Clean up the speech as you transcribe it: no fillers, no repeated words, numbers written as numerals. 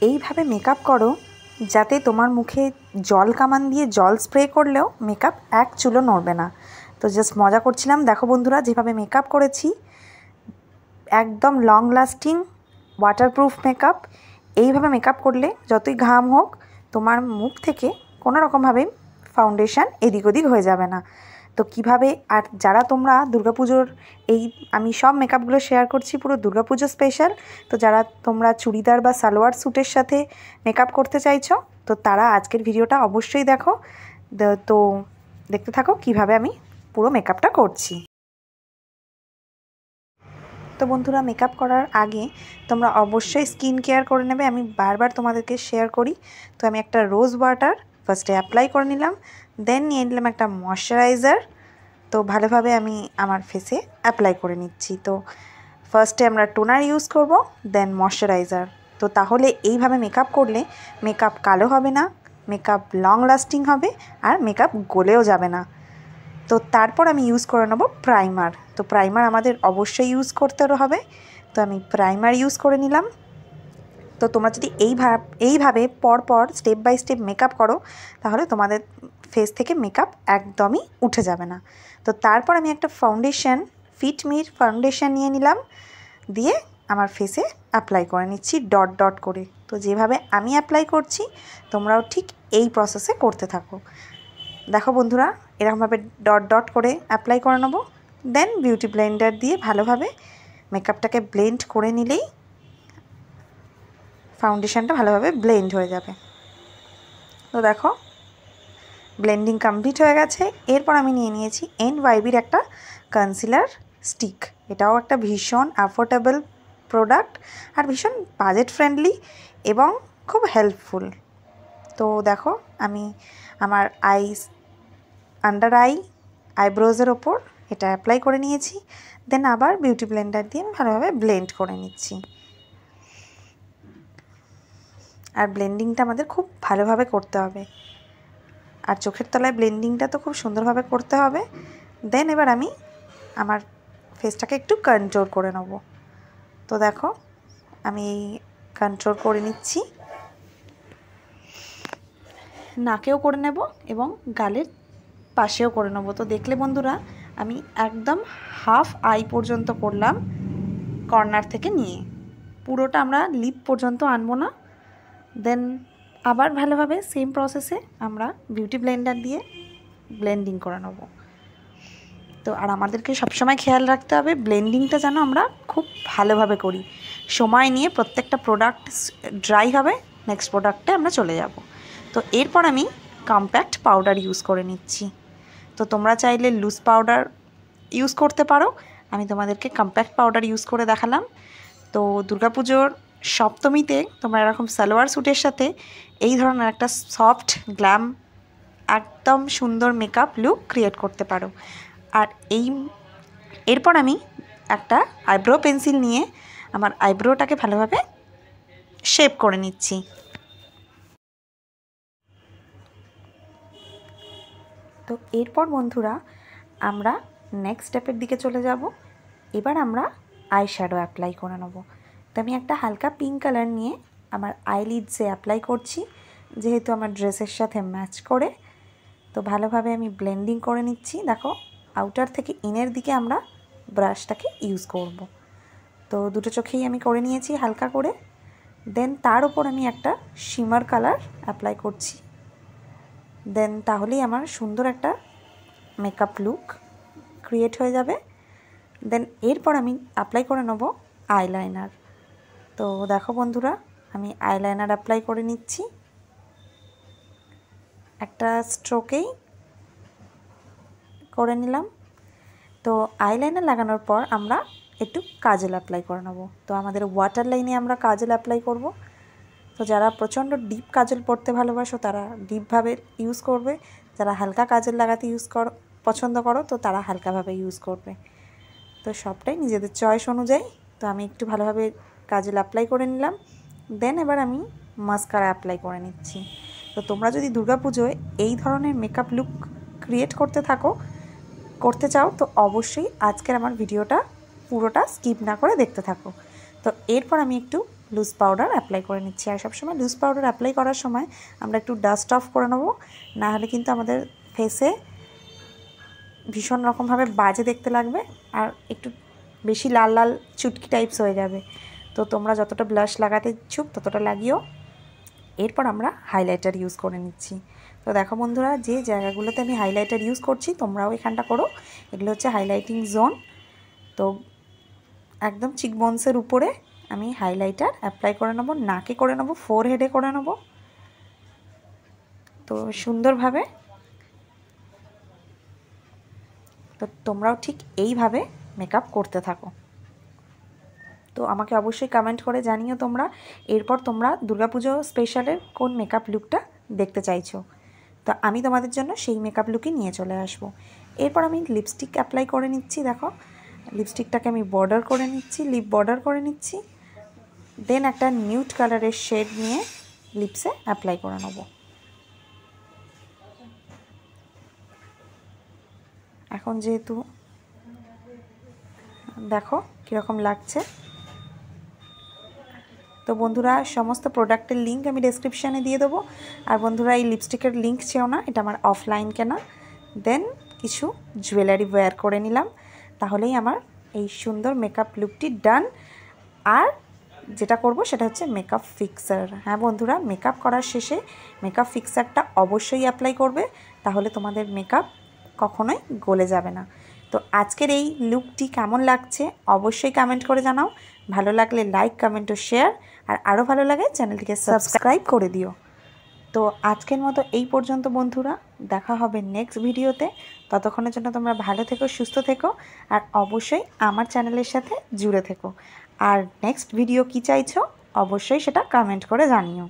এইভাবে মেকআপ করো যাতে তোমার মুখে জল কামান দিয়ে জল স্প্রে করলেও মেকআপ এক চুলো নড়বে না। তো জাস্ট মজা করছিলাম। দেখো বন্ধুরা যেভাবে মেকআপ করেছি, একদম লং লাস্টিং ওয়াটারপ্রুফ মেকআপ। এইভাবে মেকআপ করলে যতই ঘাম হোক তোমার মুখ থেকে কোনো রকমভাবে ফাউন্ডেশন এদিক ওদিক হয়ে যাবে না। তো কিভাবে, আর যারা তোমরা দুর্গাপুজোর আমি সব মেকআপগুলো শেয়ার করছি পুরো দুর্গাপুজো স্পেশাল। তো যারা তোমরা চুড়িদার বা সালোয়ার স্যুটের সাথে মেকআপ করতে চাইছো তো তারা আজকের ভিডিওটা অবশ্যই দেখো। তো দেখতে থাকো কিভাবে আমি পুরো মেকআপটা করছি। তো বন্ধুরা মেকআপ করার আগে তোমরা অবশ্যই স্কিন কেয়ার করে নেবে। আমি বারবার তোমাদেরকে শেয়ার করি। তো আমি একটা রোজ ওয়াটার ফার্স্টে অ্যাপ্লাই করে নিলাম, দেন নিয়ে নিলাম একটা ময়শ্চারাইজার। তো ভালোভাবে আমি আমার ফেসে অ্যাপ্লাই করে নিচ্ছি। তো ফার্স্টে আমরা টোনার ইউজ করব, দেন ময়শ্চারাইজার। তো তাহলে এইভাবে মেকআপ করলে মেকআপ কালো হবে না, মেকআপ লং লাস্টিং হবে, আর মেকআপ গলেও যাবে না। তো তারপর আমি ইউজ করে নেব প্রাইমার। তো প্রাইমার আমাদের অবশ্যই ইউজ করতে হবে। তো আমি প্রাইমার ইউজ করে নিলাম। তো তোমরা যদি এইভাবে পরপর স্টেপ বাই স্টেপ মেকআপ করো তাহলে তোমাদের ফেস থেকে মেকআপ একদমই উঠে যাবে না। তো তারপর আমি একটা ফাউন্ডেশন, ফিটমির ফাউন্ডেশন নিয়ে নিলাম, দিয়ে আমার ফেসে অ্যাপ্লাই করে নিচ্ছি ডট ডট করে। তো যেভাবে আমি অ্যাপ্লাই করছি তোমরাও ঠিক এই প্রসেসে করতে থাকো। দেখো বন্ধুরা এরকমভাবে ডট ডট করে অ্যাপ্লাই করে নেবো। দেন বিউটি ব্লেন্ডার দিয়ে ভালোভাবে মেকআপটাকে ব্লেন্ড করে নিলেই ফাউন্ডেশনটা ভালোভাবে ব্লেন্ড হয়ে যাবে। তো দেখো ব্লেন্ডিং কমপ্লিট হয়ে গেছে। এরপর আমি নিয়ে নিয়েছি NYBর একটা কনসিলার স্টিক। এটাও একটা ভীষণ অ্যাফোর্ডেবল প্রোডাক্ট আর ভীষণ বাজেট ফ্রেন্ডলি এবং খুব হেল্পফুল। তো দেখো আমি আমার আন্ডার আইব্রোজের ওপর এটা অ্যাপ্লাই করে নিয়েছি। দেন আবার বিউটি ব্লেন্ডার দিয়ে আমি ভালোভাবে ব্লেন্ড করে নিচ্ছি। আর ব্লেন্ডিংটা আমাদের খুব ভালোভাবে করতে হবে, আর চোখের তলায় ব্লেন্ডিংটা তো খুব সুন্দরভাবে করতে হবে। দেন এবার আমি আমার ফেসটাকে একটু কন্ট্রোল করে নেব। তো দেখো আমি কন্ট্রোল করে নিচ্ছি, নাকেও করে নেব এবং গালের পাশেও করে নেব। তো দেখলে বন্ধুরা আমি একদম হাফ আই পর্যন্ত করলাম, কর্নার থেকে নিয়ে পুরোটা আমরা লিপ পর্যন্ত আনবো না। দেন আবার ভালোভাবে সেম প্রসেসে আমরা বিউটি ব্লেন্ডার দিয়ে ব্লেন্ডিং করে নেব। তো আর আমাদেরকে সবসময় খেয়াল রাখতে হবে ব্লেন্ডিংটা যেন আমরা খুব ভালোভাবে করি, সময় নিয়ে প্রত্যেকটা প্রোডাক্ট ড্রাই হবে, নেক্সট প্রোডাক্টে আমরা চলে যাব। তো এরপর আমি কম্প্যাক্ট পাউডার ইউজ করে নিচ্ছি। তো তোমরা চাইলে লুজ পাউডার ইউজ করতে পারো, আমি তোমাদেরকে কম্প্যাক্ট পাউডার ইউজ করে দেখালাম। তো দুর্গাপুজোর সপ্তমীতে তোমরা এরকম সালোয়ার স্যুটের সাথে এই ধরনের একটা সফট গ্ল্যাম একদম সুন্দর মেকআপ লুক ক্রিয়েট করতে পারো। আর এরপর আমি একটা আইব্রো পেন্সিল নিয়ে আমার আইব্রোটাকে ভালোভাবে শেপ করে নিচ্ছি। তো এরপর বন্ধুরা আমরা নেক্সট স্টেপের দিকে চলে যাব। এবার আমরা আই শ্যাডো অ্যাপ্লাই করে নেব। তো আমি একটা হালকা পিঙ্ক কালার নিয়ে আমার আইলিডসে অ্যাপ্লাই করছি, যেহেতু আমার ড্রেসের সাথে ম্যাচ করে। তো ভালোভাবে আমি ব্লেন্ডিং করে নিচ্ছি। দেখো আউটার থেকে ইনের দিকে আমরা ব্রাশটাকে ইউজ করব। তো দুটো চোখেই আমি করে নিয়েছি হালকা করে। দেন তার উপর আমি একটা শিমার কালার অ্যাপ্লাই করছি। দেন তাহলেই আমার সুন্দর একটা মেকআপ লুক ক্রিয়েট হয়ে যাবে। দেন এরপর আমি অ্যাপ্লাই করে নেব আইলাইনার। তো দেখো বন্ধুরা আমি আইলাইনার অ্যাপ্লাই করে নিচ্ছি একটা স্ট্রোকেই করে নিলাম। তো আইলাইনার লাগানোর পর আমরা একটু কাজল অ্যাপ্লাই করে নেব। তো আমাদের ওয়াটার লাইনে আমরা কাজল অ্যাপ্লাই করব। তো যারা প্রচণ্ড ডিপ কাজল পরতে ভালোবাসো তারা ডিপভাবে ইউজ করবে, যারা হালকা কাজল লাগাতে পছন্দ করো তো তারা হালকাভাবে ইউজ করবে। তো সবটাই নিজেদের চয়েস অনুযায়ী। তো আমি একটু ভালোভাবে কাজল অ্যাপ্লাই করে নিলাম। দেন এবার আমি মাস্কারা অ্যাপ্লাই করে নিচ্ছি। তো তোমরা যদি দুর্গাপুজোয় এই ধরনের মেকআপ লুক ক্রিয়েট করতে চাও তো অবশ্যই আজকের আমার ভিডিওটা পুরোটা স্কিপ না করে দেখতে থাকো। তো এরপর আমি একটু লুজ পাউডার অ্যাপ্লাই করে নিচ্ছি। আর সবসময় লুজ পাউডার অ্যাপ্লাই করার সময় আমরা একটু ডাস্ট অফ করে নেবো, না হলে কিন্তু আমাদের ফেসে ভীষণ রকমভাবে বাজে দেখতে লাগবে আর একটু বেশি লাল লাল চুটকি টাইপস হয়ে যাবে। তো তোমরা যতটা ব্লাশ লাগাতে ইচ্ছুক ততটা লাগিও। এরপর আমরা হাইলাইটার ইউজ করে নিচ্ছি। তো দেখো বন্ধুরা, যে জায়গাগুলোতে আমি হাইলাইটার ইউজ করছি তোমরাও এখানটা করো। এগুলো হচ্ছে হাইলাইটিং জোন। তো একদম চিকবোনসের উপরে আমি হাইলাইটার অ্যাপ্লাই করে নেবো, নাকে করে নেবো, ফোরহেডে করে নেবো। তো সুন্দরভাবে, তো তোমরাও ঠিক এইভাবে মেকআপ করতে থাকো। তো আমাকে অবশ্যই কমেন্ট করে জানিও তোমরা এরপর তোমরা দুর্গাপুজো স্পেশালের কোন মেকআপ লুকটা দেখতে চাইছো। তো আমি তোমাদের জন্য সেই মেকআপ লুকই নিয়ে চলে আসব। এরপর আমি লিপস্টিক অ্যাপ্লাই করে নিচ্ছি। দেখো, লিপস্টিকটাকে আমি বর্ডার করে নিচ্ছি, লিপ বর্ডার করে নিচ্ছি। দেন একটা নিউড কালারের শেড নিয়ে লিপসে অ্যাপ্লাই করে নেব। এখন যেহেতু দেখো কীরকম লাগছে। তো বন্ধুরা, সমস্ত প্রোডাক্টের লিঙ্ক আমি ডেসক্রিপশানে দিয়ে দেবো। আর বন্ধুরা, এই লিপস্টিকের লিঙ্ক চেও না, এটা আমার অফলাইন কেনা। দেন কিছু জুয়েলারি ওয়্যার করে নিলাম, তাহলেই আমার এই সুন্দর মেকআপ লুকটি ডান। আর যেটা করব সেটা হচ্ছে মেকআপ ফিক্সার। হ্যাঁ বন্ধুরা, মেকআপ করার শেষে মেকআপ ফিক্সারটা অবশ্যই অ্যাপ্লাই করবে, তাহলে তোমাদের মেকআপ কখনোই গলে যাবে না। তো আজকের এই লুকটি কেমন লাগছে অবশ্যই কমেন্ট করে জানাও। ভালো লাগলে লাইক, কমেন্ট ও শেয়ার, আর আরও ভালো লাগে চ্যানেলটিকে সাবস্ক্রাইব করে দিও। তো আজকের মতো এই পর্যন্ত বন্ধুরা, দেখা হবে নেক্সট ভিডিওতে। ততক্ষণের জন্য তোমরা ভালো থেকো, সুস্থ থেকো, আর অবশ্যই আমার চ্যানেলের সাথে জুড়ে থেকো। আর নেক্সট ভিডিও কী চাইছো অবশ্যই সেটা কমেন্ট করে জানিও।